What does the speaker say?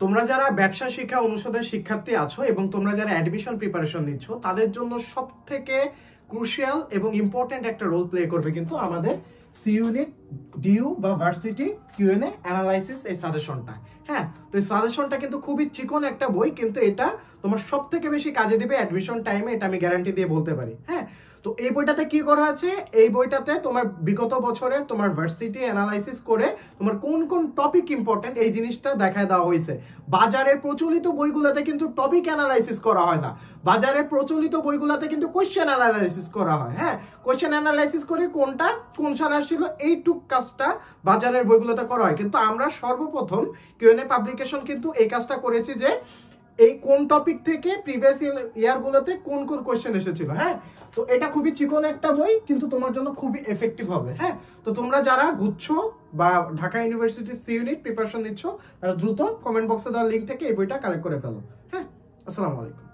তোমরা যারা ব্যবসা শিক্ষা অনুষদের শিক্ষার্থী আছো এবং তোমরা যারা অ্যাডমিশন প্রিপারেশন নিচ্ছ তাদের জন্য সবথেকে ক্রুশিয়াল এবং ইম্পর্টেন্ট একটা রোল প্লে করবে কিন্তু আমাদের সি ইউনিট ডিইউ বা ভার্সিটি কিউএনএ অ্যানালাইসিস এই সাজেশনটা। হ্যাঁ, তো এই সাজেশনটা কিন্তু খুবই চিকন একটা বই, কিন্তু এটা তোমার সবথেকে বেশি কাজে দিবে অ্যাডমিশন টাইমে, এটা আমি গ্যারান্টি দিয়ে বলতে পারি। হ্যাঁ, তো এই বইটাতে কি করা আছে, এই বইটাতে তোমার বিগত বছরের তোমার ভার্সিটি অ্যানালাইসিস করে তোমার কোন কোন টপিক ইম্পর্টেন্ট এই জিনিসটা দেখায় দেওয়া হয়েছে। বাজারের প্রচলিত বইগুলোতে কিন্তু টপিক অ্যানালাইসিস করা হয় না, বাজারের প্রচলিত বইগুলোতে কিন্তু কোয়েশ্চেন অ্যানালাইসিস করা হয়। হ্যাঁ, কোয়েশ্চেন অ্যানালাইসিস করে কোনটা কোন সালে আসছিল এইটুক কাজটা বাজারের বইগুলোতে করা হয়, কিন্তু আমরা সর্বপ্রথম কিউএনএ পাবলিকেশন কিন্তু এই কাজটা করেছি যে এই কোন টপিক থেকে প্রিভিয়াস ইয়ারগুলোতে কোন কোন কোয়েশ্চেন এসেছিল। হ্যাঁ, তো এটা খুবই চিকন একটা বই, কিন্তু তোমার জন্য খুবই এফেক্টিভ হবে। হ্যাঁ, তো তোমরা যারা গুচ্ছ বা ঢাকা ইউনিভার্সিটির সি ইউনিট প্রিপারেশন নিচ্ছ তারা দ্রুত কমেন্ট বক্সে দেওয়া লিঙ্ক থেকে এই বইটা কালেক্ট করে ফেলো। হ্যাঁ, আসসালামু আলাইকুম।